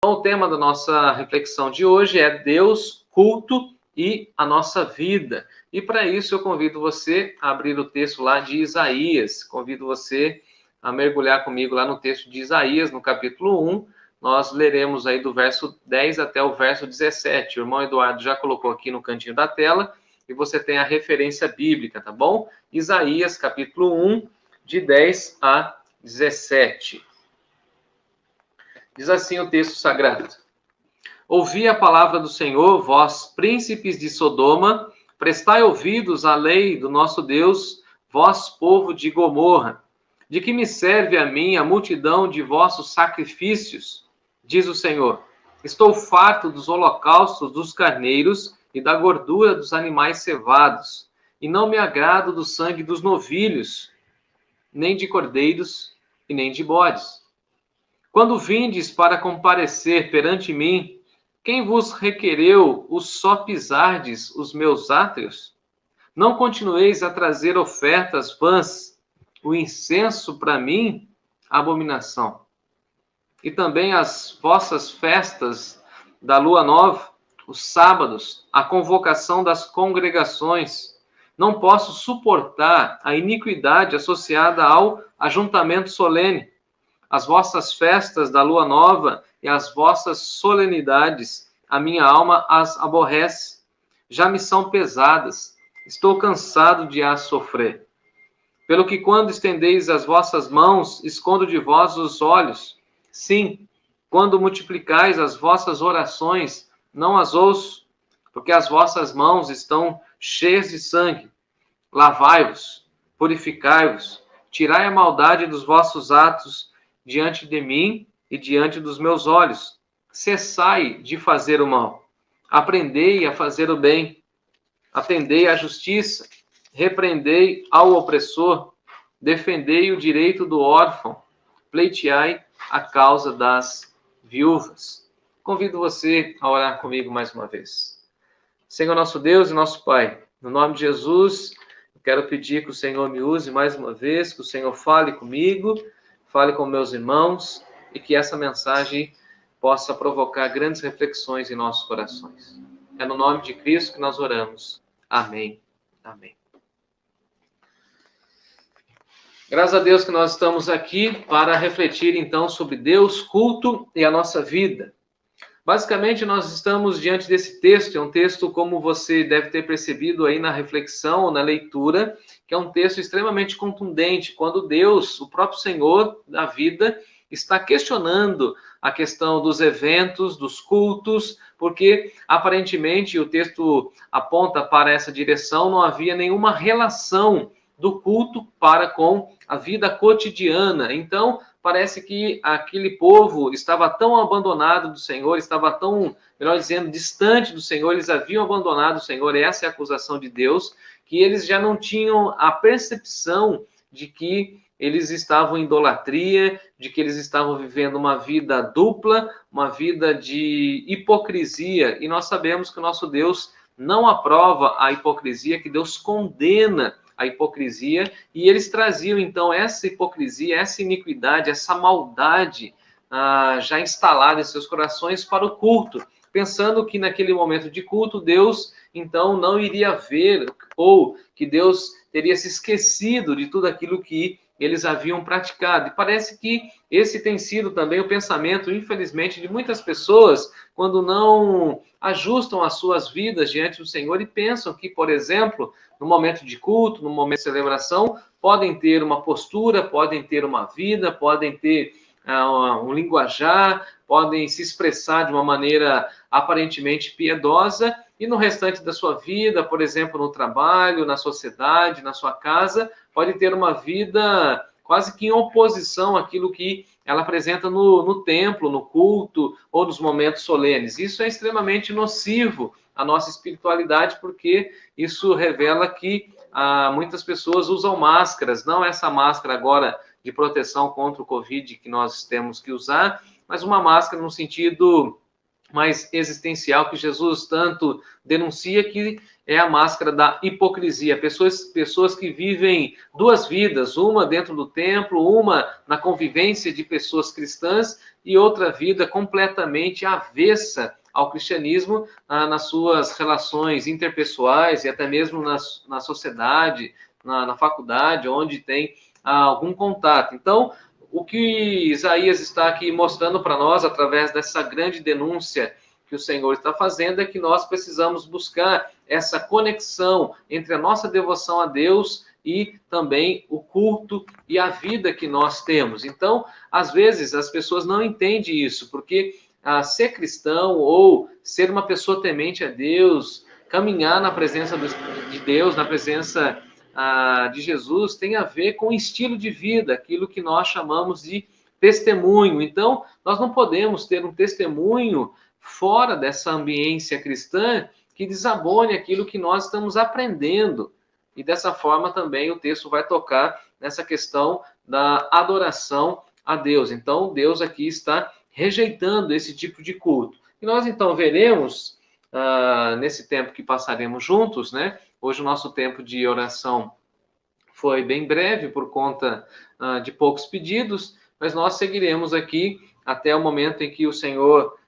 Então, o tema da nossa reflexão de hoje é Deus, culto e a nossa vida. E para isso eu convido você a abrir o texto lá de Isaías. Convido você a mergulhar comigo lá no texto de Isaías, no capítulo 1. Nós leremos aí do verso 10 até o verso 17. O irmão Eduardo já colocou aqui no cantinho da tela e você tem a referência bíblica, tá bom? Isaías, capítulo 1, de 10 a 17. Diz assim o texto sagrado: Ouvi a palavra do Senhor, vós, príncipes de Sodoma, prestai ouvidos à lei do nosso Deus, vós, povo de Gomorra. De que me serve a mim a multidão de vossos sacrifícios? Diz o Senhor. Estou farto dos holocaustos dos carneiros e da gordura dos animais cevados, e não me agrado do sangue dos novilhos, nem de cordeiros e nem de bodes. Quando vindes para comparecer perante mim, quem vos requereu o só pisardes os meus átrios? Não continueis a trazer ofertas vãs, o incenso para mim, abominação. E também as vossas festas da lua nova, os sábados, a convocação das congregações. Não posso suportar a iniquidade associada ao ajuntamento solene. As vossas festas da lua nova e as vossas solenidades, a minha alma as aborrece. Já me são pesadas, estou cansado de as sofrer. Pelo que quando estendeis as vossas mãos, escondo de vós os olhos. Sim, quando multiplicais as vossas orações, não as ouço, porque as vossas mãos estão cheias de sangue. Lavai-vos, purificai-vos, tirai a maldade dos vossos atos diante de mim e diante dos meus olhos. Cessai de fazer o mal. Aprendei a fazer o bem. Atendei à justiça. Repreendei ao opressor. Defendei o direito do órfão. Pleiteai a causa das viúvas. Convido você a orar comigo mais uma vez. Senhor nosso Deus e nosso Pai, no nome de Jesus, eu quero pedir que o Senhor me use mais uma vez, que o Senhor fale comigo, fale com meus irmãos e que essa mensagem possa provocar grandes reflexões em nossos corações. É no nome de Cristo que nós oramos. Amém. Amém. Graças a Deus que nós estamos aqui para refletir então sobre Deus, culto e a nossa vida. Basicamente, nós estamos diante desse texto, é um texto, como você deve ter percebido aí na reflexão, na leitura, que é um texto extremamente contundente, quando Deus, o próprio Senhor da vida, está questionando a questão dos eventos, dos cultos, porque aparentemente o texto aponta para essa direção, não havia nenhuma relação do culto para com a vida cotidiana. Então, parece que aquele povo estava tão abandonado do Senhor, estava tão, melhor dizendo, distante do Senhor, eles haviam abandonado o Senhor, essa é a acusação de Deus, que eles já não tinham a percepção de que eles estavam em idolatria, de que eles estavam vivendo uma vida dupla, uma vida de hipocrisia, e nós sabemos que o nosso Deus não aprova a hipocrisia, que Deus condena a hipocrisia, e eles traziam então essa hipocrisia, essa iniquidade, essa maldade já instalada em seus corações para o culto, pensando que naquele momento de culto Deus então não iria ver, ou que Deus teria se esquecido de tudo aquilo que eles haviam praticado. E parece que esse tem sido também o pensamento, infelizmente, de muitas pessoas quando não ajustam as suas vidas diante do Senhor e pensam que, por exemplo, no momento de culto, no momento de celebração, podem ter uma postura, podem ter uma vida, podem ter um linguajar, podem se expressar de uma maneira aparentemente piedosa, e no restante da sua vida, por exemplo, no trabalho, na sociedade, na sua casa, pode ter uma vida quase que em oposição àquilo que ela apresenta no templo, no culto ou nos momentos solenes. Isso é extremamente nocivo à nossa espiritualidade, porque isso revela que muitas pessoas usam máscaras, não essa máscara agora de proteção contra o Covid que nós temos que usar, mas uma máscara no sentido mais existencial que Jesus tanto denuncia, que é a máscara da hipocrisia. Pessoas que vivem duas vidas, uma dentro do templo, uma na convivência de pessoas cristãs e outra vida completamente avessa ao cristianismo nas suas relações interpessoais e até mesmo na sociedade, na faculdade, onde tem algum contato. Então, o que Isaías está aqui mostrando para nós, através dessa grande denúncia que o Senhor está fazendo, é que nós precisamos buscar essa conexão entre a nossa devoção a Deus e também o culto e a vida que nós temos. Então, às vezes, as pessoas não entendem isso, porque ser cristão ou ser uma pessoa temente a Deus, caminhar na presença de Deus, na presença de Jesus, tem a ver com o estilo de vida, aquilo que nós chamamos de testemunho. Então, nós não podemos ter um testemunho fora dessa ambiência cristã que desabone aquilo que nós estamos aprendendo. E dessa forma também o texto vai tocar nessa questão da adoração a Deus. Então, Deus aqui está rejeitando esse tipo de culto. E nós então veremos, nesse tempo que passaremos juntos, né? Hoje o nosso tempo de oração foi bem breve por conta de poucos pedidos, mas nós seguiremos aqui até o momento em que o Senhor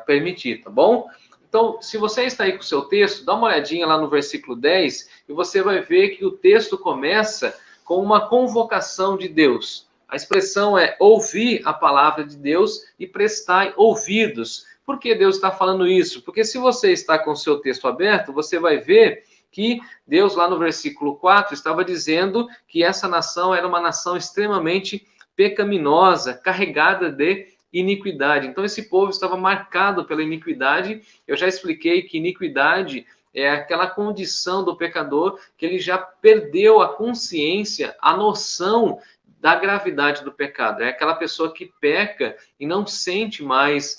permitir, tá bom? Então, se você está aí com o seu texto, dá uma olhadinha lá no versículo 10 e você vai ver que o texto começa com uma convocação de Deus. A expressão é ouvir a palavra de Deus e prestar ouvidos. Por que Deus está falando isso? Porque se você está com o seu texto aberto, você vai ver que Deus, lá no versículo 4, estava dizendo que essa nação era uma nação extremamente pecaminosa, carregada de iniquidade. Então, esse povo estava marcado pela iniquidade. Eu já expliquei que iniquidade é aquela condição do pecador que ele já perdeu a consciência, a noção da gravidade do pecado. É aquela pessoa que peca e não sente mais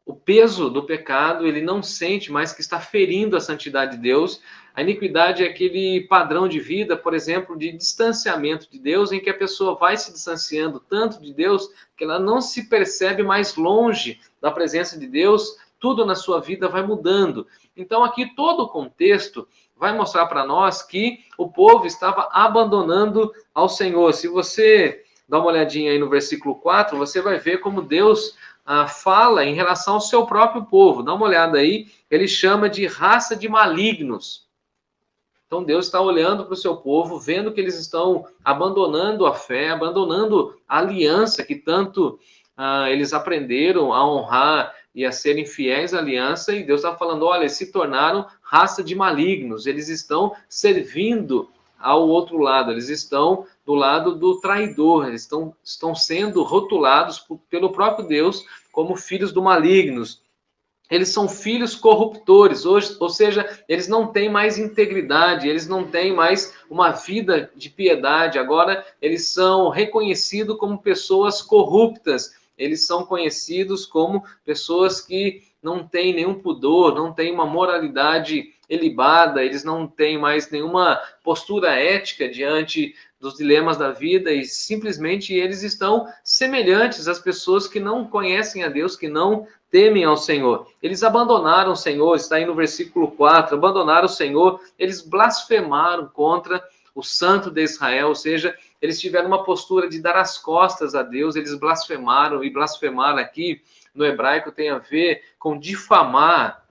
o peso do pecado, ele não sente mais que está ferindo a santidade de Deus. A iniquidade é aquele padrão de vida, por exemplo, de distanciamento de Deus, em que a pessoa vai se distanciando tanto de Deus que ela não se percebe mais longe da presença de Deus, tudo na sua vida vai mudando. Então, aqui todo o contexto vai mostrar para nós que o povo estava abandonando ao Senhor. Se você dá uma olhadinha aí no versículo 4, você vai ver como Deus fala em relação ao seu próprio povo. Dá uma olhada aí, ele chama de raça de malignos. Então Deus está olhando para o seu povo, vendo que eles estão abandonando a fé, abandonando a aliança que tanto eles aprenderam a honrar e a serem fiéis à aliança, e Deus está falando, olha, eles se tornaram raça de malignos, eles estão servindo ao outro lado, eles estão do lado do traidor, eles estão sendo rotulados pelo próprio Deus como filhos do malignos. Eles são filhos corruptores, ou seja, eles não têm mais integridade, eles não têm mais uma vida de piedade, agora eles são reconhecidos como pessoas corruptas, eles são conhecidos como pessoas que não têm nenhum pudor, não têm uma moralidade ilibada, eles não têm mais nenhuma postura ética diante dos dilemas da vida e simplesmente eles estão semelhantes às pessoas que não conhecem a Deus, que não temem ao Senhor. Eles abandonaram o Senhor, está aí no versículo 4, abandonaram o Senhor, eles blasfemaram contra o Santo de Israel, ou seja, eles tiveram uma postura de dar as costas a Deus, eles blasfemaram, e blasfemar aqui no hebraico tem a ver com difamar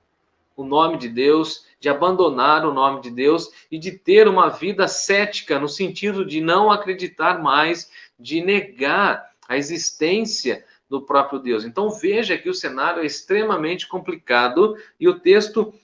o nome de Deus, de abandonar o nome de Deus e de ter uma vida cética, no sentido de não acreditar mais, de negar a existência do próprio Deus. Então veja que o cenário é extremamente complicado e o texto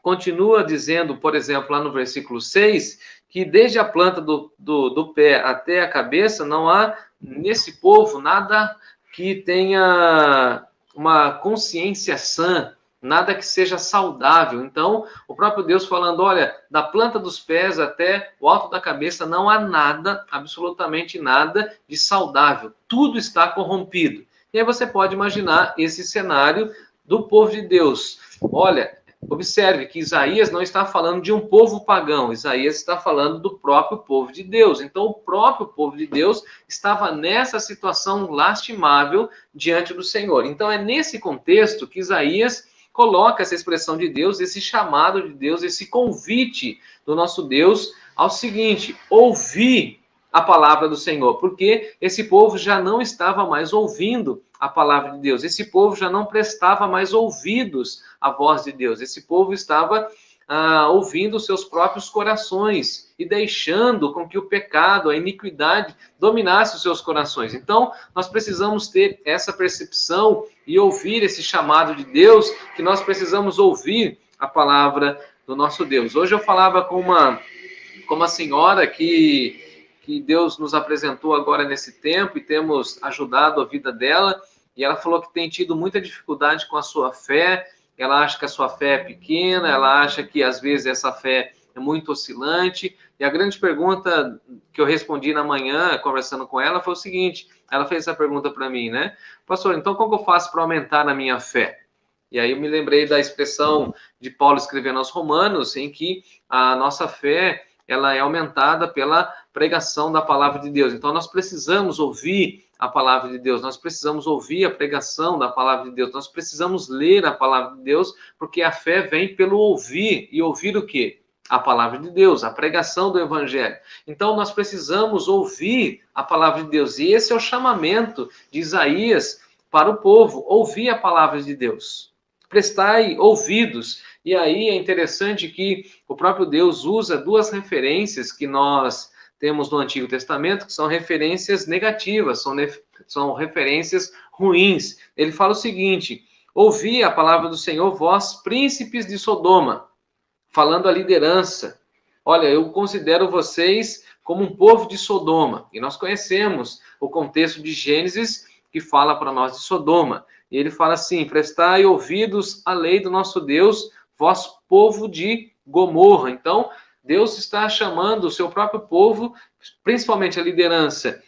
continua dizendo, por exemplo, lá no versículo 6, que desde a planta do pé até a cabeça não há nesse povo nada que tenha uma consciência sã, nada que seja saudável. Então, o próprio Deus falando, olha, da planta dos pés até o alto da cabeça não há nada, absolutamente nada de saudável. Tudo está corrompido. E aí você pode imaginar esse cenário do povo de Deus. Olha, observe que Isaías não está falando de um povo pagão, Isaías está falando do próprio povo de Deus. Então, o próprio povo de Deus estava nessa situação lastimável diante do Senhor. Então, é nesse contexto que Isaías coloca essa expressão de Deus, esse chamado de Deus, esse convite do nosso Deus ao seguinte: ouvir a palavra do Senhor, porque esse povo já não estava mais ouvindo a palavra de Deus, esse povo já não prestava mais ouvidos à voz de Deus, esse povo estava ouvindo os seus próprios corações e deixando com que o pecado, a iniquidade dominasse os seus corações. Então, nós precisamos ter essa percepção e ouvir esse chamado de Deus, que nós precisamos ouvir a palavra do nosso Deus. Hoje eu falava com uma senhora que Deus nos apresentou agora nesse tempo e temos ajudado a vida dela, e ela falou que tem tido muita dificuldade com a sua fé. Ela acha que a sua fé é pequena, ela acha que às vezes essa fé é muito oscilante, e a grande pergunta que eu respondi na manhã, conversando com ela, foi o seguinte: ela fez essa pergunta para mim, né? Pastor, então como eu faço para aumentar a minha fé? E aí eu me lembrei da expressão de Paulo escrevendo aos Romanos, em que a nossa fé ela é aumentada pela pregação da palavra de Deus. Então, nós precisamos ouvir a palavra de Deus, nós precisamos ouvir a pregação da palavra de Deus, nós precisamos ler a palavra de Deus, porque a fé vem pelo ouvir. E ouvir o quê? A palavra de Deus, a pregação do Evangelho. Então, nós precisamos ouvir a palavra de Deus. E esse é o chamamento de Isaías para o povo: ouvir a palavra de Deus. Prestai ouvidos. E aí é interessante que o próprio Deus usa duas referências que nós temos no Antigo Testamento, que são referências negativas, são referências ruins. Ele fala o seguinte: ouvi a palavra do Senhor, vós, príncipes de Sodoma, falando a liderança. Olha, eu considero vocês como um povo de Sodoma. E nós conhecemos o contexto de Gênesis, que fala para nós de Sodoma. E ele fala assim: prestai ouvidos à lei do nosso Deus, vós, povo de Gomorra. Então, Deus está chamando o seu próprio povo, principalmente a liderança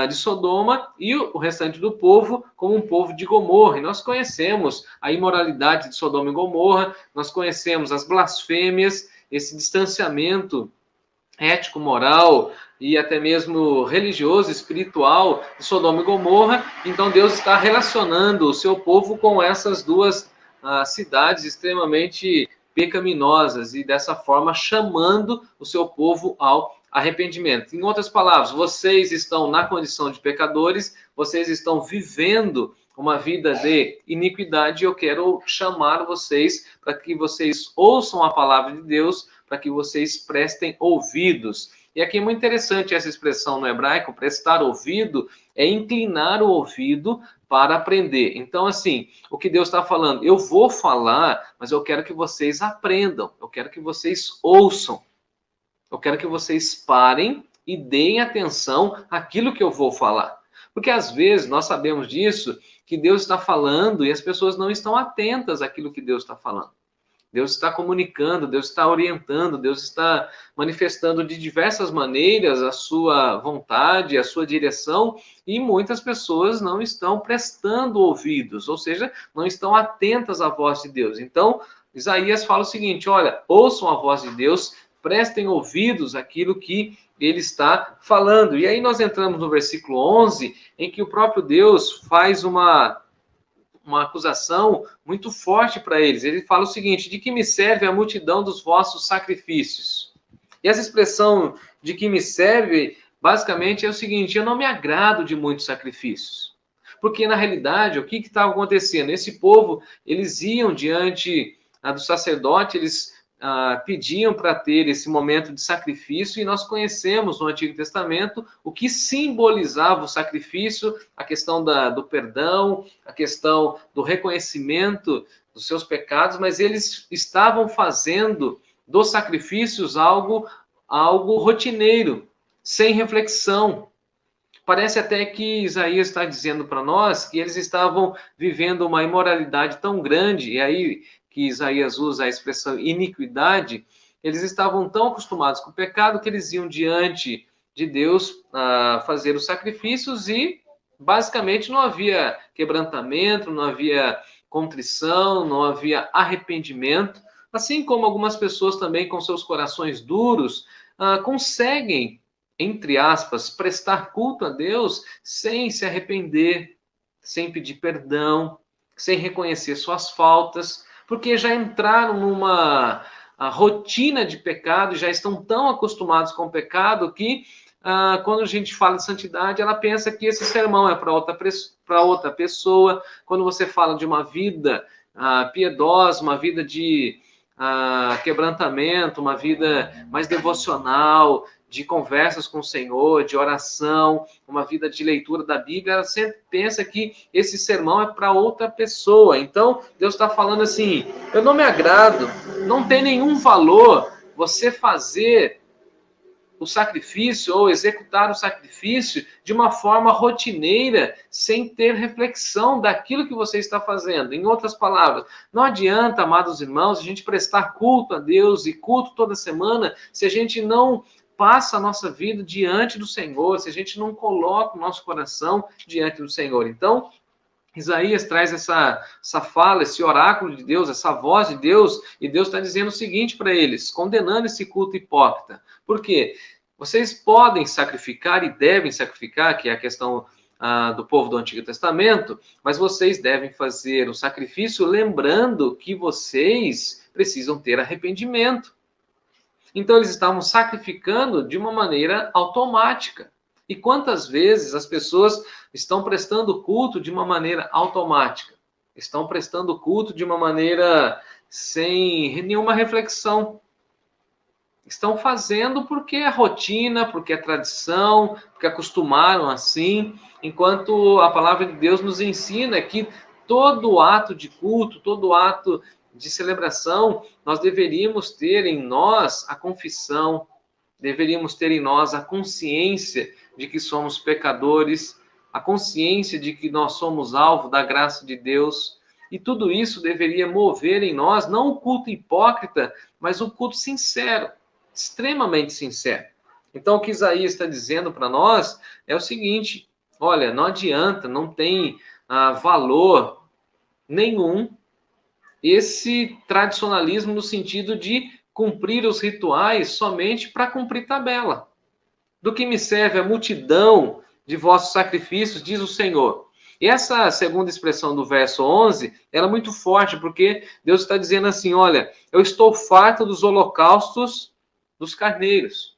de Sodoma e o restante do povo, como um povo de Gomorra. E nós conhecemos a imoralidade de Sodoma e Gomorra, nós conhecemos as blasfêmias, esse distanciamento ético, moral e até mesmo religioso, espiritual de Sodoma e Gomorra. Então Deus está relacionando o seu povo com essas duas cidades extremamente pecaminosas e dessa forma chamando o seu povo ao arrependimento. Em outras palavras, vocês estão na condição de pecadores, vocês estão vivendo uma vida de iniquidade, e eu quero chamar vocês para que vocês ouçam a palavra de Deus, para que vocês prestem ouvidos. E aqui é muito interessante essa expressão no hebraico: prestar ouvido é inclinar o ouvido para aprender. Então, assim, o que Deus está falando: eu vou falar, mas eu quero que vocês aprendam, eu quero que vocês ouçam, eu quero que vocês parem e deem atenção àquilo que eu vou falar. Porque às vezes nós sabemos disso, que Deus está falando e as pessoas não estão atentas àquilo que Deus está falando. Deus está comunicando, Deus está orientando, Deus está manifestando de diversas maneiras a sua vontade, a sua direção, e muitas pessoas não estão prestando ouvidos, ou seja, não estão atentas à voz de Deus. Então, Isaías fala o seguinte: olha, ouçam a voz de Deus, prestem ouvidos àquilo que ele está falando. E aí nós entramos no versículo 11, em que o próprio Deus faz uma acusação muito forte para eles. Ele fala o seguinte: de que me serve a multidão dos vossos sacrifícios? E essa expressão de que me serve, basicamente é o seguinte: eu não me agrado de muitos sacrifícios. Porque, na realidade, o que estava acontecendo? Esse povo, eles iam diante do sacerdote, eles pediam para ter esse momento de sacrifício, e nós conhecemos no Antigo Testamento o que simbolizava o sacrifício, a questão do perdão, a questão do reconhecimento dos seus pecados, mas eles estavam fazendo dos sacrifícios algo rotineiro, sem reflexão. Parece até que Isaías está dizendo para nós que eles estavam vivendo uma imoralidade tão grande, e aí que Isaías usa a expressão iniquidade, eles estavam tão acostumados com o pecado que eles iam diante de Deus fazer os sacrifícios e basicamente não havia quebrantamento, não havia contrição, não havia arrependimento, Assim como algumas pessoas também com seus corações duros conseguem, entre aspas, prestar culto a Deus sem se arrepender, sem pedir perdão, sem reconhecer suas faltas, porque já entraram numa rotina de pecado, já estão tão acostumados com o pecado que quando a gente fala de santidade, ela pensa que esse sermão é para outra pessoa. Quando você fala de uma vida piedosa, uma vida de quebrantamento, uma vida mais devocional, de conversas com o Senhor, de oração, uma vida de leitura da Bíblia, ela sempre pensa que esse sermão é para outra pessoa. Então, Deus está falando assim, eu não me agrado, não tem nenhum valor você fazer o sacrifício ou executar o sacrifício de uma forma rotineira, sem ter reflexão daquilo que você está fazendo. Em outras palavras, não adianta, amados irmãos, a gente prestar culto a Deus e culto toda semana se a gente não passa a nossa vida diante do Senhor, se a gente não coloca o nosso coração diante do Senhor. Então, Isaías traz essa fala, esse oráculo de Deus, essa voz de Deus, e Deus está dizendo o seguinte para eles, condenando esse culto hipócrita. Por quê? Vocês podem sacrificar e devem sacrificar, que é a questão do povo do Antigo Testamento, mas vocês devem fazer o sacrifício lembrando que vocês precisam ter arrependimento. Então, eles estavam sacrificando de uma maneira automática. E quantas vezes as pessoas estão prestando culto de uma maneira automática? Estão prestando culto de uma maneira sem nenhuma reflexão. Estão fazendo porque é rotina, porque é tradição, porque acostumaram assim, enquanto a palavra de Deus nos ensina que todo ato de culto, todo ato de celebração, nós deveríamos ter em nós a confissão, deveríamos ter em nós a consciência de que somos pecadores, a consciência de que nós somos alvo da graça de Deus, e tudo isso deveria mover em nós não o culto hipócrita, mas o culto sincero, extremamente sincero. Então, o que Isaías está dizendo para nós é o seguinte, olha, não adianta, não tem valor nenhum esse tradicionalismo no sentido de cumprir os rituais somente para cumprir tabela. Do que me serve a multidão de vossos sacrifícios, diz o Senhor. E essa segunda expressão do verso 11, ela é muito forte, porque Deus está dizendo assim, olha, eu estou farto dos holocaustos dos carneiros.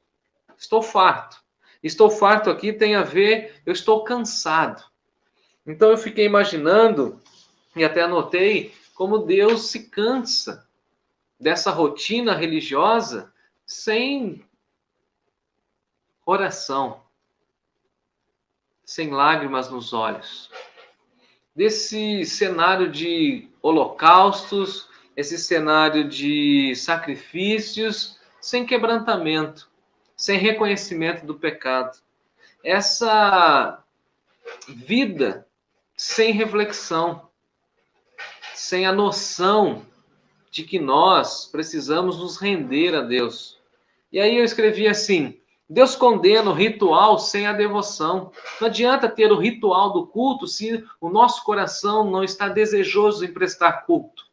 Estou farto. Estou farto aqui tem a ver, eu estou cansado. Então eu fiquei imaginando, e até anotei, como Deus se cansa dessa rotina religiosa sem oração, sem lágrimas nos olhos. Desse cenário de holocaustos, esse cenário de sacrifícios, sem quebrantamento, sem reconhecimento do pecado. Essa vida sem reflexão, sem a noção de que nós precisamos nos render a Deus. E aí eu escrevi assim, Deus condena o ritual sem a devoção. Não adianta ter o ritual do culto se o nosso coração não está desejoso em prestar culto.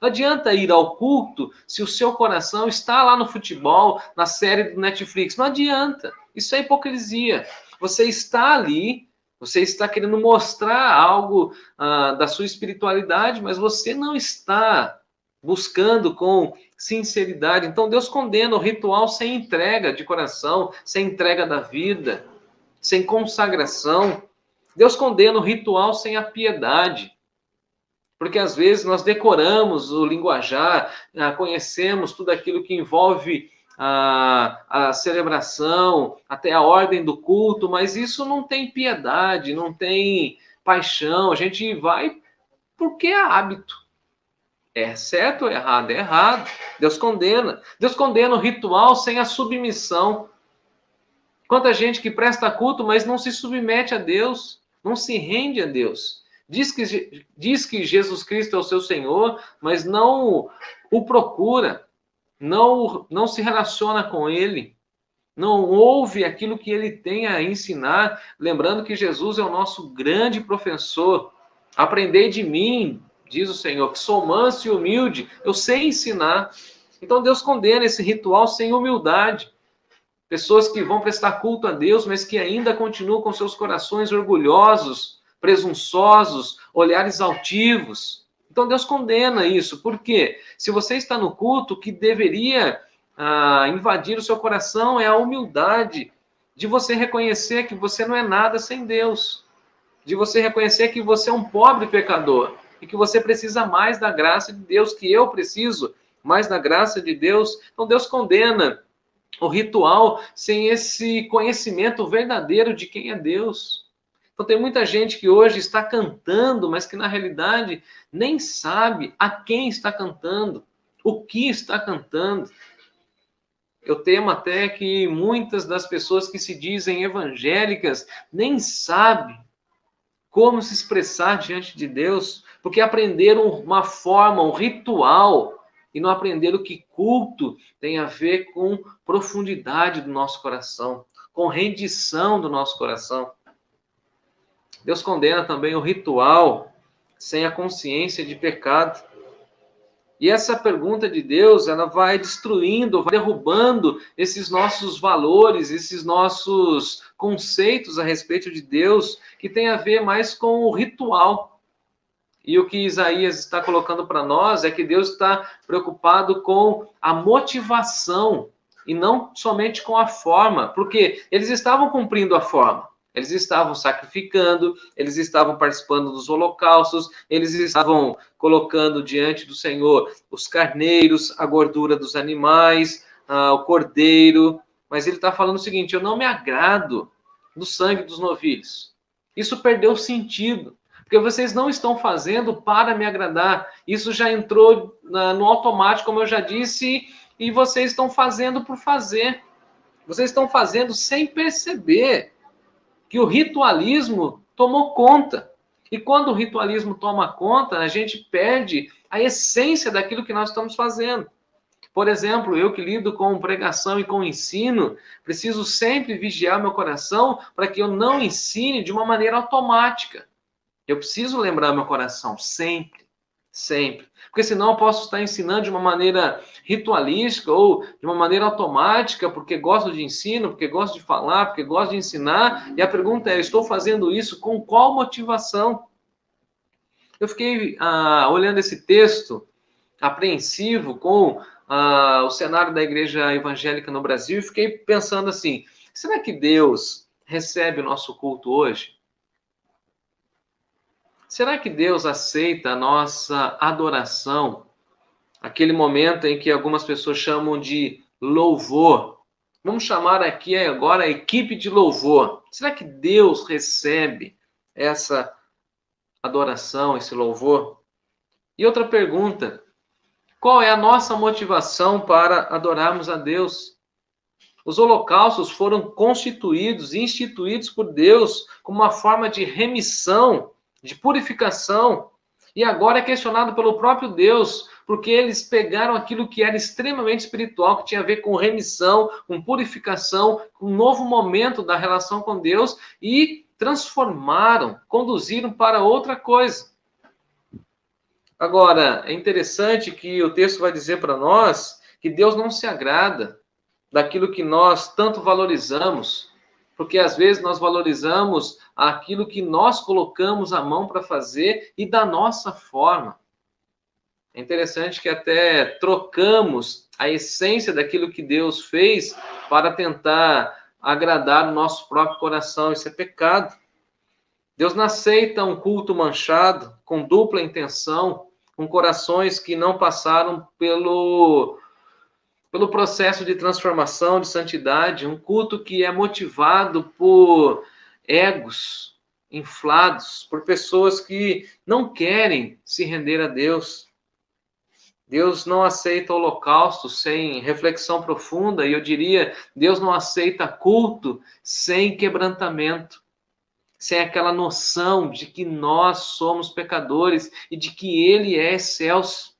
Não adianta ir ao culto se o seu coração está lá no futebol, na série do Netflix. Não adianta. Isso é hipocrisia. Você está ali, você está querendo mostrar algo da sua espiritualidade, mas você não está buscando com sinceridade. Então Deus condena o ritual sem entrega de coração, sem entrega da vida, sem consagração. Deus condena o ritual sem a piedade. Porque às vezes nós decoramos o linguajar, conhecemos tudo aquilo que envolve a celebração, até a ordem do culto, mas isso não tem piedade, não tem paixão. A gente vai porque é hábito. É certo ou errado? É errado. Deus condena. Deus condena o ritual sem a submissão. Quanta gente que presta culto, mas não se submete a Deus, não se rende a Deus. Diz que Jesus Cristo é o seu Senhor, mas não o procura, não se relaciona com Ele, não ouve aquilo que Ele tem a ensinar, lembrando que Jesus é o nosso grande professor. Aprendei de mim, Diz o Senhor que sou manso e humilde, eu sei ensinar. Então Deus condena esse ritual sem humildade. Pessoas que vão prestar culto a Deus, mas que ainda continuam com seus corações orgulhosos, presunçosos, olhares altivos. Então Deus condena isso. Por quê? Se você está no culto, o que deveria invadir o seu coração é a humildade de você reconhecer que você não é nada sem Deus, de você reconhecer que você é um pobre pecador e que você precisa mais da graça de Deus, que eu preciso mais da graça de Deus. Então Deus condena o ritual sem esse conhecimento verdadeiro de quem é Deus. Então tem muita gente que hoje está cantando, mas que na realidade nem sabe a quem está cantando, o que está cantando. Eu temo até que muitas das pessoas que se dizem evangélicas nem sabem como se expressar diante de Deus, porque aprenderam uma forma, um ritual, e não aprenderam que culto tem a ver com profundidade do nosso coração, com rendição do nosso coração. Deus condena também o ritual sem a consciência de pecado. E essa pergunta de Deus, ela vai destruindo, vai derrubando esses nossos valores, esses nossos conceitos a respeito de Deus, que tem a ver mais com o ritual. E o que Isaías está colocando para nós é que Deus está preocupado com a motivação e não somente com a forma, porque eles estavam cumprindo a forma. Eles estavam sacrificando, eles estavam participando dos holocaustos, eles estavam colocando diante do Senhor os carneiros, a gordura dos animais, o cordeiro. Mas ele está falando o seguinte: eu não me agrado do sangue dos novilhos. Isso perdeu sentido, porque vocês não estão fazendo para me agradar. Isso já entrou no automático, como eu já disse, e vocês estão fazendo por fazer. Vocês estão fazendo sem perceber que o ritualismo tomou conta. E quando o ritualismo toma conta, a gente perde a essência daquilo que nós estamos fazendo. Por exemplo, eu que lido com pregação e com ensino, preciso sempre vigiar meu coração para que eu não ensine de uma maneira automática. Eu preciso lembrar meu coração sempre, sempre. Porque senão eu posso estar ensinando de uma maneira ritualística ou de uma maneira automática, porque gosto de ensino, porque gosto de falar, porque gosto de ensinar. E a pergunta é, estou fazendo isso com qual motivação? Eu fiquei olhando esse texto, apreensivo com o cenário da igreja evangélica no Brasil, e fiquei pensando assim, será que Deus recebe o nosso culto hoje? Será que Deus aceita a nossa adoração? Aquele momento em que algumas pessoas chamam de louvor. Vamos chamar aqui agora a equipe de louvor. Será que Deus recebe essa adoração, esse louvor? E outra pergunta: qual é a nossa motivação para adorarmos a Deus? Os holocaustos foram constituídos e instituídos por Deus como uma forma de remissão, de purificação, e agora é questionado pelo próprio Deus, porque eles pegaram aquilo que era extremamente espiritual, que tinha a ver com remissão, com purificação, com um novo momento da relação com Deus, e transformaram, conduziram para outra coisa. Agora, é interessante que o texto vai dizer para nós que Deus não se agrada daquilo que nós tanto valorizamos, porque às vezes nós valorizamos aquilo que nós colocamos a mão para fazer e da nossa forma. É interessante que até trocamos a essência daquilo que Deus fez para tentar agradar o nosso próprio coração. Isso é pecado. Deus não aceita um culto manchado, com dupla intenção, com corações que não passaram pelo processo de transformação, de santidade, um culto que é motivado por egos inflados, por pessoas que não querem se render a Deus. Deus não aceita holocausto sem reflexão profunda, e eu diria, Deus não aceita culto sem quebrantamento, sem aquela noção de que nós somos pecadores e de que Ele é excelso.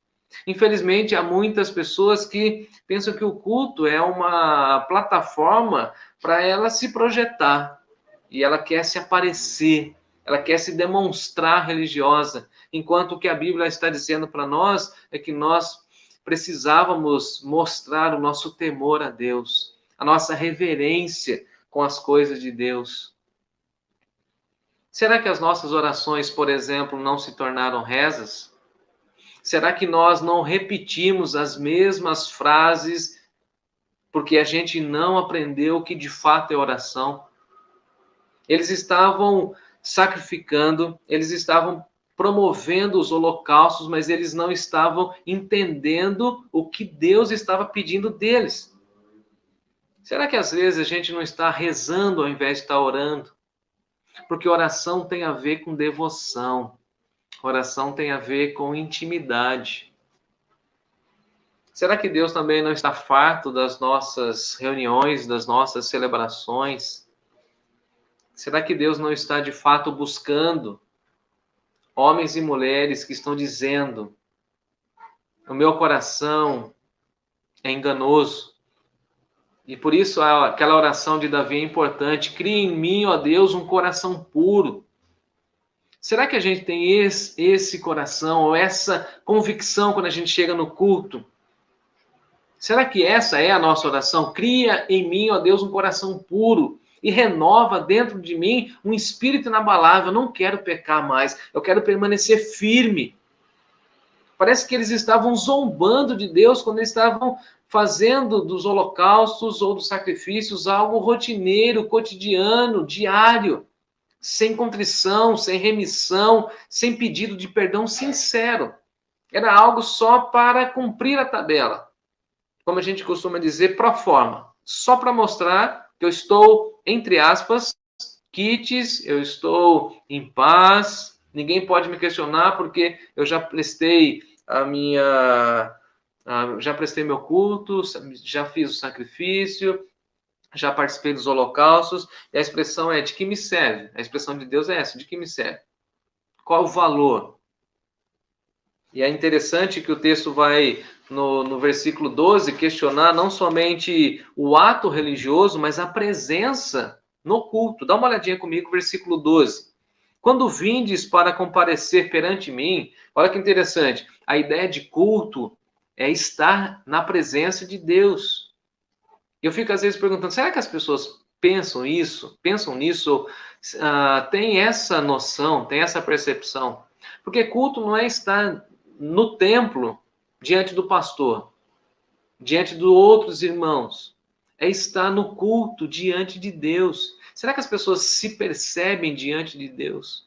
Infelizmente, há muitas pessoas que pensam que o culto é uma plataforma para ela se projetar. E ela quer se aparecer, ela quer se demonstrar religiosa. enquanto o que a Bíblia está dizendo para nós é que nós precisávamos mostrar o nosso temor a Deus, a nossa reverência com as coisas de Deus. Será que as nossas orações, por exemplo, não se tornaram rezas? Será que nós não repetimos as mesmas frases porque a gente não aprendeu o que de fato é oração? Eles estavam sacrificando, eles estavam promovendo os holocaustos, mas eles não estavam entendendo o que Deus estava pedindo deles. Será que às vezes a gente não está rezando ao invés de estar orando? Porque oração tem a ver com devoção. Oração tem a ver com intimidade. Será que Deus também não está farto das nossas reuniões, das nossas celebrações? Será que Deus não está de fato buscando homens e mulheres que estão dizendo: o meu coração é enganoso? E por isso aquela oração de Davi é importante: cria em mim, ó Deus, um coração puro. Será que a gente tem esse coração, ou essa convicção quando a gente chega no culto? Será que essa é a nossa oração? Cria em mim, ó Deus, um coração puro e renova dentro de mim um espírito inabalável. Eu não quero pecar mais, eu quero permanecer firme. Parece que eles estavam zombando de Deus quando eles estavam fazendo dos holocaustos ou dos sacrifícios algo rotineiro, cotidiano, diário, sem contrição, sem remissão, sem pedido de perdão sincero. Era algo só para cumprir a tabela. Como a gente costuma dizer, pro forma. Só para mostrar que eu estou, entre aspas, quites, eu estou em paz, ninguém pode me questionar porque eu já prestei já prestei meu culto, já fiz o sacrifício, já participei dos holocaustos, e a expressão é: de que me serve? A expressão de Deus é essa: de que me serve? Qual o valor? E é interessante que o texto vai, no versículo 12, questionar não somente o ato religioso, mas a presença no culto. Dá uma olhadinha comigo, versículo 12. Quando vindes para comparecer perante mim, olha que interessante, a ideia de culto é estar na presença de Deus. Eu fico às vezes perguntando, será que as pessoas pensam nisso, tem essa noção, tem essa percepção? Porque culto não é estar no templo diante do pastor, diante de outros irmãos. É estar no culto diante de Deus. Será que as pessoas se percebem diante de Deus?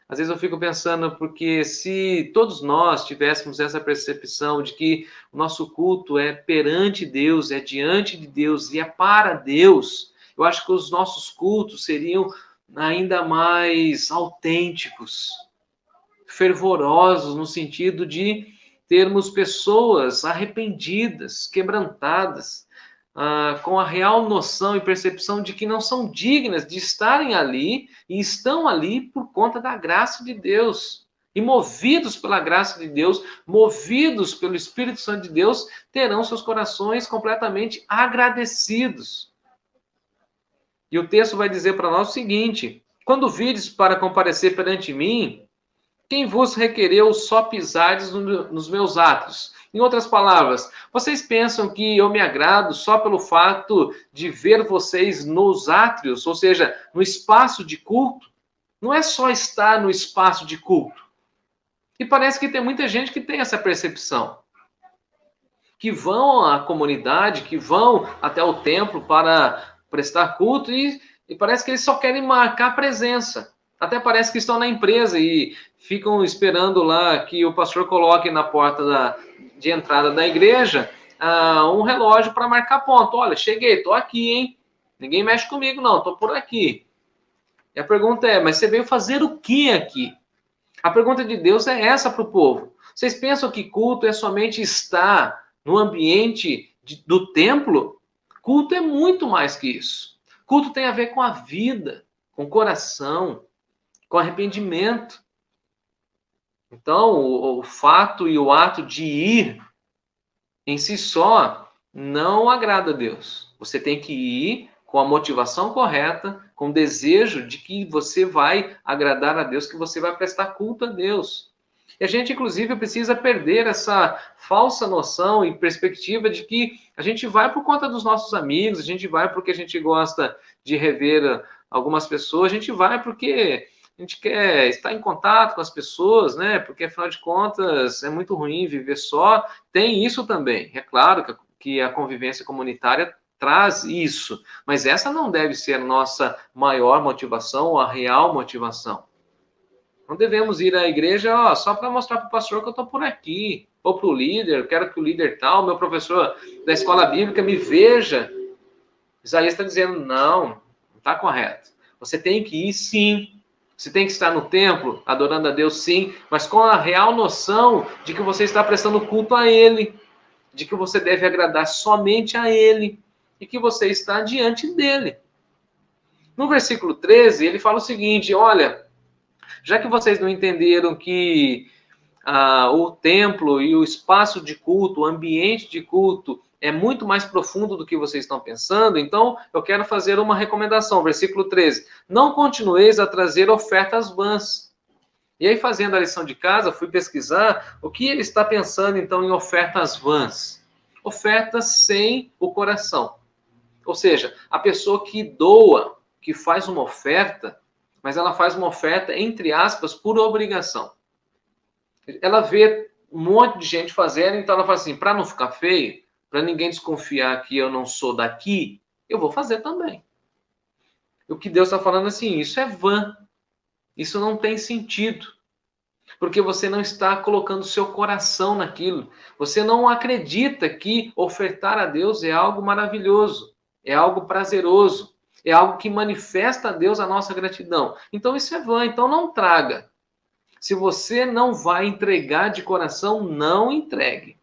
Às vezes eu fico pensando, porque se todos nós tivéssemos essa percepção de que o nosso culto é perante Deus, é diante de Deus e é para Deus, eu acho que os nossos cultos seriam ainda mais autênticos, fervorosos, no sentido de termos pessoas arrependidas, quebrantadas, com a real noção e percepção de que não são dignas de estarem ali e estão ali por conta da graça de Deus. E movidos pela graça de Deus, movidos pelo Espírito Santo de Deus, terão seus corações completamente agradecidos. E o texto vai dizer para nós o seguinte: quando vides para comparecer perante mim, quem vos requereu só pisardes nos meus atos? Em outras palavras, vocês pensam que eu me agrado só pelo fato de ver vocês nos átrios, ou seja, no espaço de culto? Não é só estar no espaço de culto. E parece que tem muita gente que tem essa percepção. Que vão à comunidade, que vão até o templo para prestar culto e parece que eles só querem marcar presença. Até parece que estão na empresa e ficam esperando lá que o pastor coloque na porta de entrada da igreja um relógio para marcar ponto. Olha, cheguei, estou aqui, hein? Ninguém mexe comigo, não, estou por aqui. E a pergunta é, mas você veio fazer o que aqui? A pergunta de Deus é essa para o povo. Vocês pensam que culto é somente estar no ambiente do templo? Culto é muito mais que isso. Culto tem a ver com a vida, com o coração, com arrependimento. Então, o fato e o ato de ir em si só não agrada a Deus. Você tem que ir com a motivação correta, com o desejo de que você vai agradar a Deus, que você vai prestar culto a Deus. E a gente, inclusive, precisa perder essa falsa noção e perspectiva de que a gente vai por conta dos nossos amigos, a gente vai porque a gente gosta de rever algumas pessoas, a gente vai porque a gente quer estar em contato com as pessoas, né? Porque, afinal de contas, é muito ruim viver só. Tem isso também. É claro que a convivência comunitária traz isso, mas essa não deve ser a nossa maior motivação ou a real motivação. Não devemos ir à igreja só para mostrar para o pastor que eu estou por aqui, ou para o líder, quero que o líder tal, meu professor da escola bíblica me veja. Isaías está dizendo, não está correto. Você tem que ir sim, você tem que estar no templo, adorando a Deus sim, mas com a real noção de que você está prestando culto a Ele, de que você deve agradar somente a Ele, e que você está diante dEle. No versículo 13, ele fala o seguinte, olha, já que vocês não entenderam que o templo e o espaço de culto, o ambiente de culto, é muito mais profundo do que vocês estão pensando, então eu quero fazer uma recomendação. Versículo 13. Não continueis a trazer ofertas vãs. E aí, fazendo a lição de casa, fui pesquisar o que ele está pensando, então, em ofertas vãs. Ofertas sem o coração. Ou seja, a pessoa que doa, que faz uma oferta, mas ela faz uma oferta, entre aspas, por obrigação. Ela vê um monte de gente fazendo, então ela fala assim, para não ficar feio, para ninguém desconfiar que eu não sou daqui, eu vou fazer também. O que Deus está falando assim, isso é vã. Isso não tem sentido. Porque você não está colocando seu coração naquilo. Você não acredita que ofertar a Deus é algo maravilhoso, é algo prazeroso, é algo que manifesta a Deus a nossa gratidão. Então isso é vã, então não traga. Se você não vai entregar de coração, não entregue.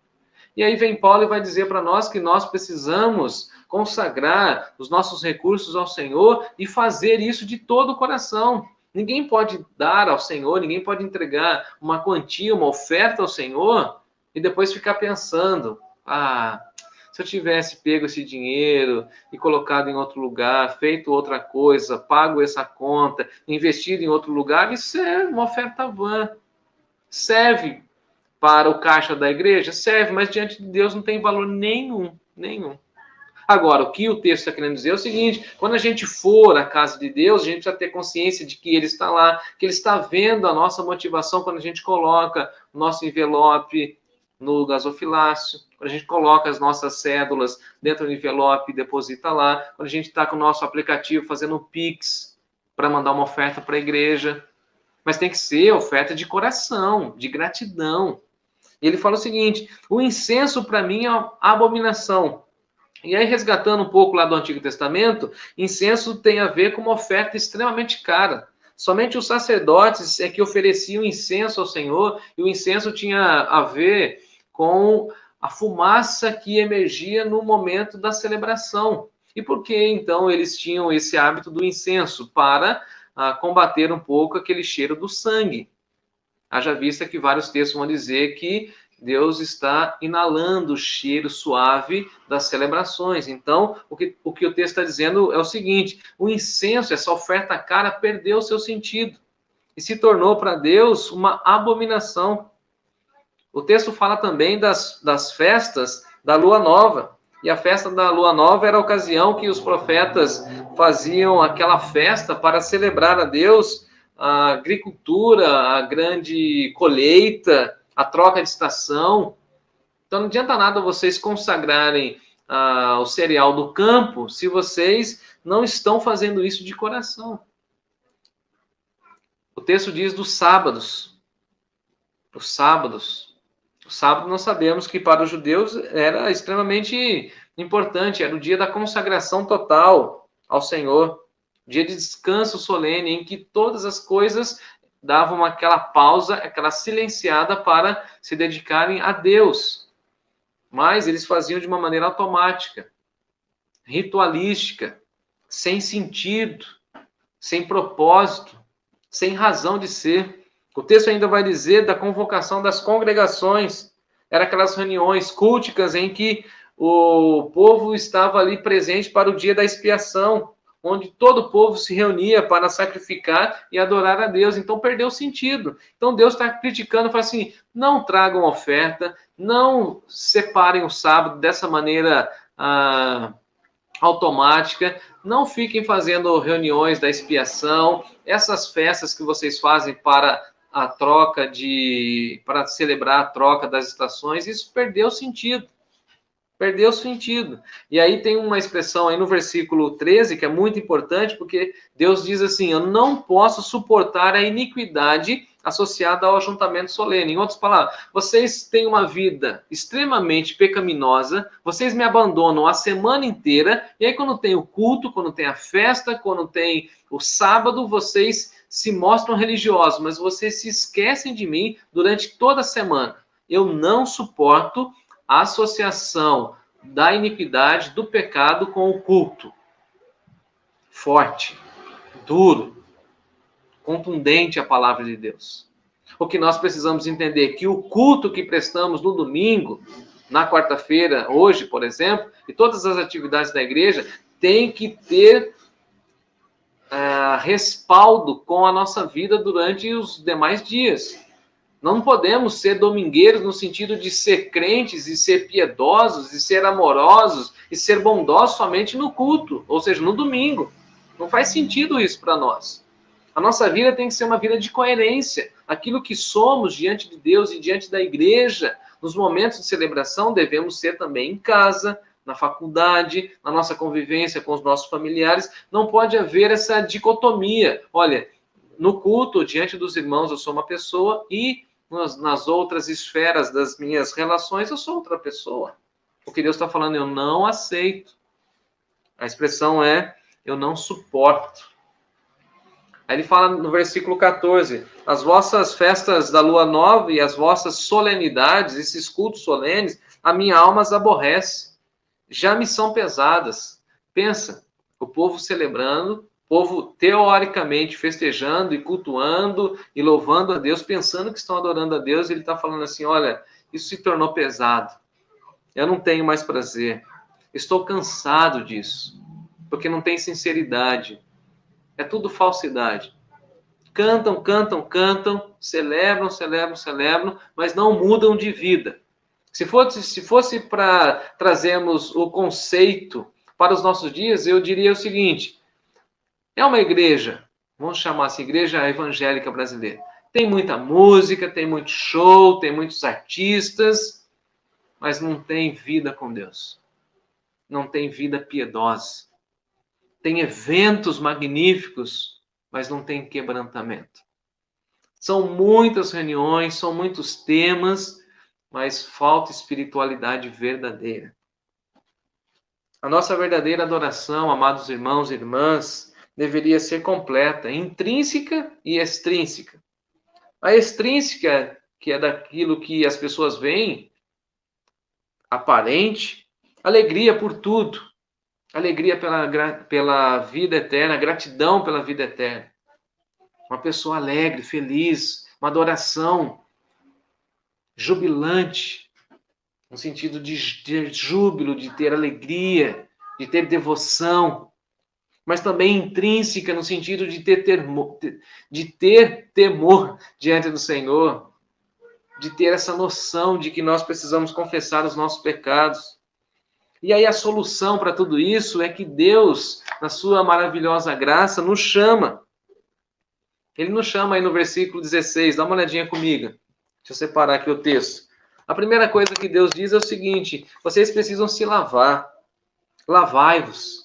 E aí vem Paulo e vai dizer para nós que nós precisamos consagrar os nossos recursos ao Senhor e fazer isso de todo o coração. Ninguém pode dar ao Senhor, ninguém pode entregar uma quantia, uma oferta ao Senhor e depois ficar pensando, se eu tivesse pego esse dinheiro e colocado em outro lugar, feito outra coisa, pago essa conta, investido em outro lugar, isso é uma oferta vã. Serve para o caixa da igreja? Serve, mas diante de Deus não tem valor nenhum. Agora, o que o texto está querendo dizer é o seguinte, quando a gente for à casa de Deus, a gente precisa ter consciência de que Ele está lá, que Ele está vendo a nossa motivação quando a gente coloca o nosso envelope no gasofilácio, quando a gente coloca as nossas cédulas dentro do envelope e deposita lá, quando a gente está com o nosso aplicativo fazendo um Pix para mandar uma oferta para a igreja. Mas tem que ser oferta de coração, de gratidão. E ele fala o seguinte, o incenso para mim é abominação. E aí, resgatando um pouco lá do Antigo Testamento, incenso tem a ver com uma oferta extremamente cara. Somente os sacerdotes é que ofereciam incenso ao Senhor, e o incenso tinha a ver com a fumaça que emergia no momento da celebração. E por que, então, eles tinham esse hábito do incenso? Para combater um pouco aquele cheiro do sangue. Haja vista que vários textos vão dizer que Deus está inalando o cheiro suave das celebrações. Então, o que o texto está dizendo é o seguinte, o incenso, essa oferta cara, perdeu o seu sentido e se tornou para Deus uma abominação. O texto fala também das festas da Lua Nova. E a festa da Lua Nova era a ocasião que os profetas faziam aquela festa para celebrar a Deus a agricultura, a grande colheita, a troca de estação. Então não adianta nada vocês consagrarem o cereal do campo se vocês não estão fazendo isso de coração. O texto diz dos sábados. Os sábados. O sábado nós sabemos que para os judeus era extremamente importante, era o dia da consagração total ao Senhor, dia de descanso solene, em que todas as coisas davam aquela pausa, aquela silenciada para se dedicarem a Deus. Mas eles faziam de uma maneira automática, ritualística, sem sentido, sem propósito, sem razão de ser. O texto ainda vai dizer da convocação das congregações. Eram aquelas reuniões culticas em que o povo estava ali presente para o dia da expiação, onde todo o povo se reunia para sacrificar e adorar a Deus. Então perdeu o sentido. Então Deus está criticando, fala assim, não tragam oferta, não separem o sábado dessa maneira automática, não fiquem fazendo reuniões da expiação, essas festas que vocês fazem para a troca para celebrar a troca das estações, isso perdeu sentido. Perdeu o sentido. E aí tem uma expressão aí no versículo 13 que é muito importante, porque Deus diz assim, eu não posso suportar a iniquidade associada ao ajuntamento solene. Em outras palavras, vocês têm uma vida extremamente pecaminosa, vocês me abandonam a semana inteira, e aí quando tem o culto, quando tem a festa, quando tem o sábado, vocês se mostram religiosos, mas vocês se esquecem de mim durante toda a semana. Eu não suporto a associação da iniquidade, do pecado com o culto. Forte, duro, contundente a palavra de Deus. O que nós precisamos entender é que o culto que prestamos no domingo, na quarta-feira, hoje, por exemplo, e todas as atividades da igreja, tem que ter respaldo com a nossa vida durante os demais dias. Não podemos ser domingueiros no sentido de ser crentes e ser piedosos e ser amorosos e ser bondosos somente no culto, ou seja, no domingo. Não faz sentido isso para nós. A nossa vida tem que ser uma vida de coerência. Aquilo que somos diante de Deus e diante da igreja, nos momentos de celebração, devemos ser também em casa, na faculdade, na nossa convivência com os nossos familiares. Não pode haver essa dicotomia. Olha, no culto, diante dos irmãos, eu sou uma pessoa e nas outras esferas das minhas relações, eu sou outra pessoa. O que Deus está falando, eu não aceito. A expressão é, eu não suporto. Aí ele fala no versículo 14, as vossas festas da lua nova e as vossas solenidades, esses cultos solenes, a minha alma as aborrece. Já me são pesadas. Pensa, o povo celebrando, o povo teoricamente festejando e cultuando e louvando a Deus, pensando que estão adorando a Deus, e ele está falando assim, olha, isso se tornou pesado. Eu não tenho mais prazer. Estou cansado disso, porque não tem sinceridade. É tudo falsidade. Cantam, cantam, cantam, celebram, celebram, celebram, mas não mudam de vida. Se fosse para trazermos o conceito para os nossos dias, eu diria o seguinte, é uma igreja, vamos chamar assim, igreja evangélica brasileira. Tem muita música, tem muito show, tem muitos artistas, mas não tem vida com Deus. Não tem vida piedosa. Tem eventos magníficos, mas não tem quebrantamento. São muitas reuniões, são muitos temas, mas falta espiritualidade verdadeira. A nossa verdadeira adoração, amados irmãos e irmãs, deveria ser completa, intrínseca e extrínseca. A extrínseca, que é daquilo que as pessoas veem, aparente, alegria por tudo, alegria pela vida eterna, gratidão pela vida eterna. Uma pessoa alegre, feliz, uma adoração jubilante, no sentido de júbilo, de ter alegria, de ter devoção, mas também intrínseca, no sentido de ter temor diante do Senhor, de ter essa noção de que nós precisamos confessar os nossos pecados. E aí a solução para tudo isso é que Deus, na sua maravilhosa graça, nos chama. Ele nos chama aí no versículo 16, dá uma olhadinha comigo. Deixa eu separar aqui o texto. A primeira coisa que Deus diz é o seguinte, vocês precisam se lavar. Lavai-vos.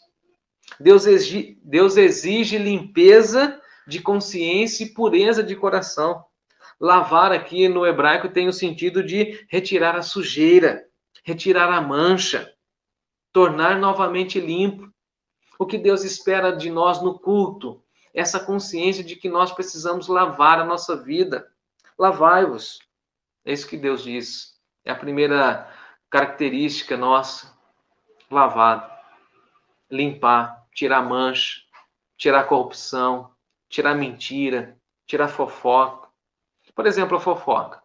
Deus exige limpeza de consciência e pureza de coração. Lavar aqui no hebraico tem o sentido de retirar a sujeira, retirar a mancha, tornar novamente limpo. O que Deus espera de nós no culto, essa consciência de que nós precisamos lavar a nossa vida. Lavai-vos. É isso que Deus diz. É a primeira característica nossa. Lavado. Limpar, tirar mancha, tirar corrupção, tirar mentira, tirar fofoca. Por exemplo, a fofoca.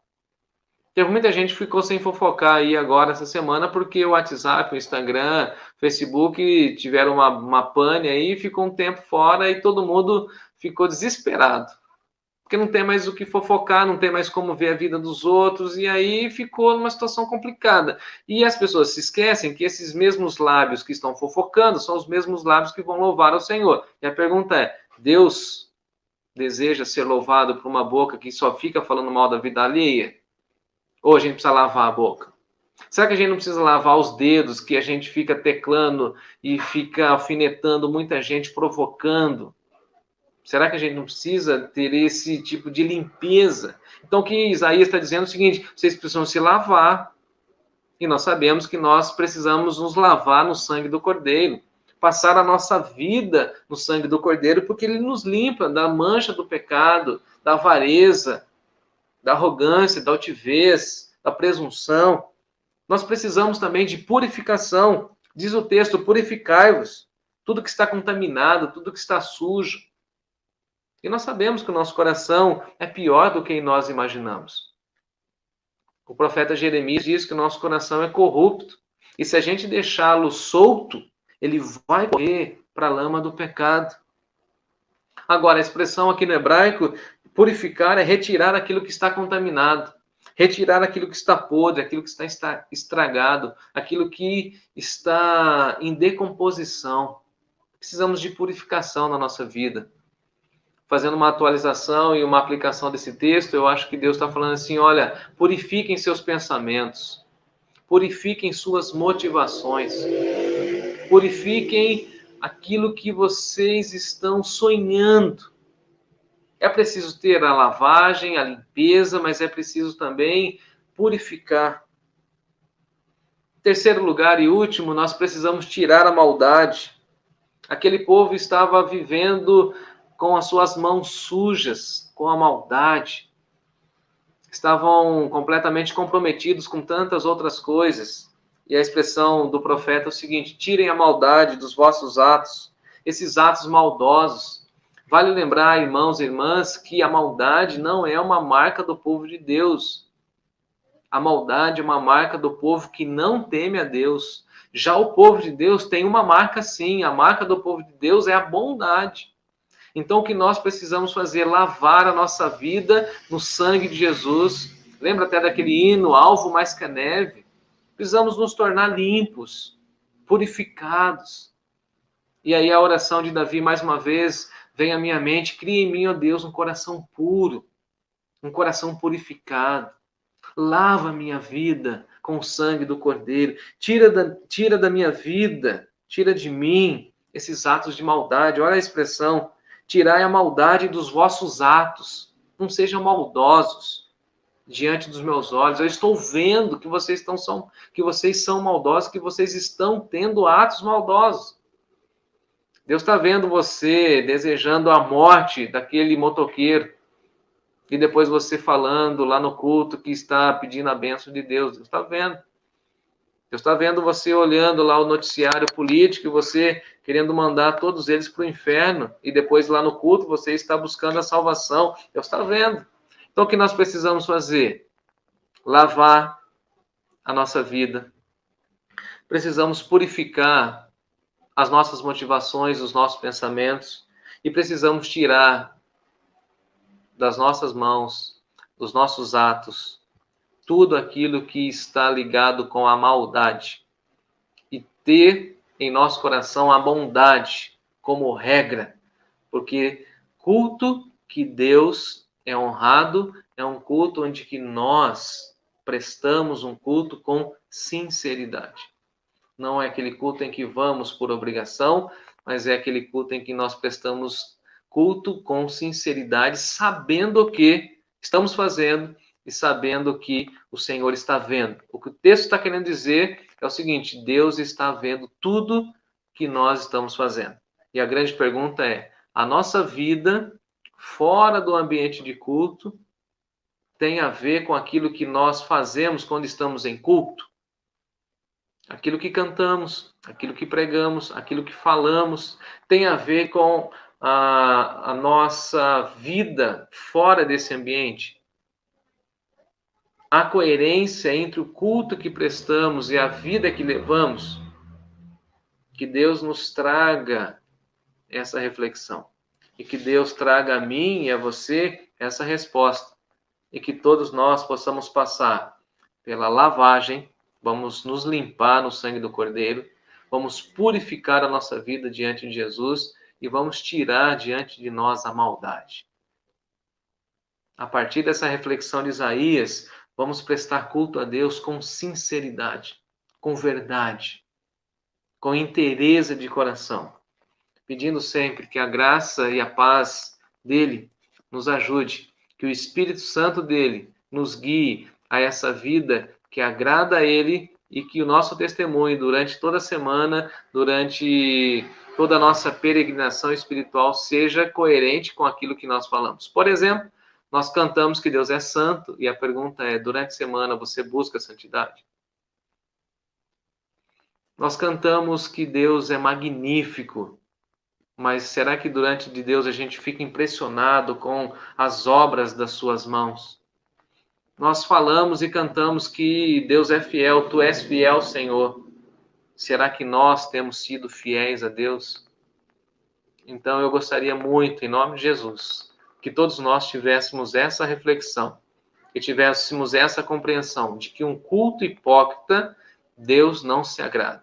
Teve muita gente que ficou sem fofocar aí agora essa semana porque o WhatsApp, o Instagram, o Facebook tiveram uma pane aí, ficou um tempo fora e todo mundo ficou desesperado. Porque não tem mais o que fofocar, não tem mais como ver a vida dos outros, e aí ficou numa situação complicada. E as pessoas se esquecem que esses mesmos lábios que estão fofocando são os mesmos lábios que vão louvar ao Senhor. E a pergunta é: Deus deseja ser louvado por uma boca que só fica falando mal da vida alheia? Ou a gente precisa lavar a boca? Será que a gente não precisa lavar os dedos que a gente fica teclando e fica alfinetando muita gente, provocando? Será que a gente não precisa ter esse tipo de limpeza? Então, o que Isaías está dizendo é o seguinte: vocês precisam se lavar. E nós sabemos que nós precisamos nos lavar no sangue do Cordeiro. Passar a nossa vida no sangue do Cordeiro, porque ele nos limpa da mancha do pecado, da avareza, da arrogância, da altivez, da presunção. Nós precisamos também de purificação. Diz o texto: purificai-vos. Tudo que está contaminado, tudo que está sujo. E nós sabemos que o nosso coração é pior do que nós imaginamos. O profeta Jeremias diz que o nosso coração é corrupto. E se a gente deixá-lo solto, ele vai correr para a lama do pecado. Agora, a expressão aqui no hebraico, purificar, é retirar aquilo que está contaminado. Retirar aquilo que está podre, aquilo que está estragado, aquilo que está em decomposição. Precisamos de purificação na nossa vida. Fazendo uma atualização e uma aplicação desse texto, eu acho que Deus está falando assim: olha, purifiquem seus pensamentos, purifiquem suas motivações, purifiquem aquilo que vocês estão sonhando. É preciso ter a lavagem, a limpeza, mas é preciso também purificar. Em terceiro lugar e último, nós precisamos tirar a maldade. Aquele povo estava vivendo com as suas mãos sujas, com a maldade. Estavam completamente comprometidos com tantas outras coisas. E a expressão do profeta é o seguinte: tirem a maldade dos vossos atos, esses atos maldosos. Vale lembrar, irmãos e irmãs, que a maldade não é uma marca do povo de Deus. A maldade é uma marca do povo que não teme a Deus. Já o povo de Deus tem uma marca sim, a marca do povo de Deus é a bondade. Então, o que nós precisamos fazer? Lavar a nossa vida no sangue de Jesus. Lembra até daquele hino, alvo mais que a neve? Precisamos nos tornar limpos, purificados. E aí a oração de Davi, mais uma vez, vem à minha mente: cria em mim, ó Deus, um coração puro, um coração purificado. Lava a minha vida com o sangue do Cordeiro. Tira da minha vida, tira de mim esses atos de maldade. Olha a expressão: tirai a maldade dos vossos atos. Não sejam maldosos diante dos meus olhos. Eu estou vendo que vocês são maldosos, que vocês estão tendo atos maldosos. Deus está vendo você desejando a morte daquele motoqueiro e depois você falando lá no culto que está pedindo a bênção de Deus. Deus está vendo. Deus está vendo você olhando lá o noticiário político e você querendo mandar todos eles para o inferno. E depois lá no culto você está buscando a salvação. Deus está vendo. Então o que nós precisamos fazer? Lavar a nossa vida. Precisamos purificar as nossas motivações, os nossos pensamentos. E precisamos tirar das nossas mãos, dos nossos atos, tudo aquilo que está ligado com a maldade e ter em nosso coração a bondade como regra, porque culto que Deus é honrado é um culto onde que nós prestamos um culto com sinceridade. Não é aquele culto em que vamos por obrigação, mas é aquele culto em que nós prestamos culto com sinceridade, sabendo o que estamos fazendo e sabendo que o Senhor está vendo. O que o texto está querendo dizer é o seguinte: Deus está vendo tudo que nós estamos fazendo. E a grande pergunta é: a nossa vida fora do ambiente de culto tem a ver com aquilo que nós fazemos quando estamos em culto? Aquilo que cantamos, aquilo que pregamos, aquilo que falamos, tem a ver com a nossa vida fora desse ambiente? há coerência entre o culto que prestamos e a vida que levamos? Que Deus nos traga essa reflexão. E que Deus traga a mim e a você essa resposta. E que todos nós possamos passar pela lavagem, vamos nos limpar no sangue do Cordeiro, vamos purificar a nossa vida diante de Jesus e vamos tirar diante de nós a maldade. A partir dessa reflexão de Isaías, vamos prestar culto a Deus com sinceridade, com verdade, com inteireza de coração, pedindo sempre que a graça e a paz dele nos ajude, que o Espírito Santo dele nos guie a essa vida que agrada a ele e que o nosso testemunho durante toda a semana, durante toda a nossa peregrinação espiritual, seja coerente com aquilo que nós falamos. Por exemplo, nós cantamos que Deus é santo e a pergunta é, durante a semana você busca a santidade? Nós cantamos que Deus é magnífico, mas será que durante de Deus a gente fica impressionado com as obras das suas mãos? Nós falamos e cantamos que Deus é fiel, tu és fiel, Senhor. Será que nós temos sido fiéis a Deus? Então eu gostaria muito, em nome de Jesus, que todos nós tivéssemos essa reflexão, que tivéssemos essa compreensão de que um culto hipócrita, Deus não se agrada.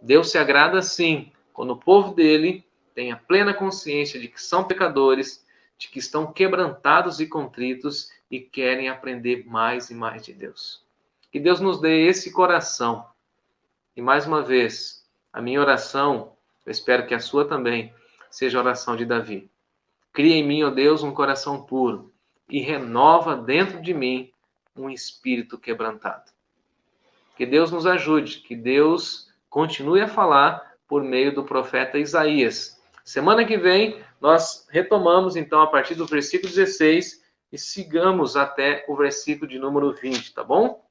Deus se agrada sim, quando o povo dele tem a plena consciência de que são pecadores, de que estão quebrantados e contritos e querem aprender mais e mais de Deus. Que Deus nos dê esse coração. E mais uma vez, a minha oração, eu espero que a sua também, seja a oração de Davi. Cria em mim, ó Deus, um coração puro e renova dentro de mim um espírito quebrantado. Que Deus nos ajude, que Deus continue a falar por meio do profeta Isaías. Semana que vem, nós retomamos, então, a partir do versículo 16 e sigamos até o versículo de número 20, tá bom?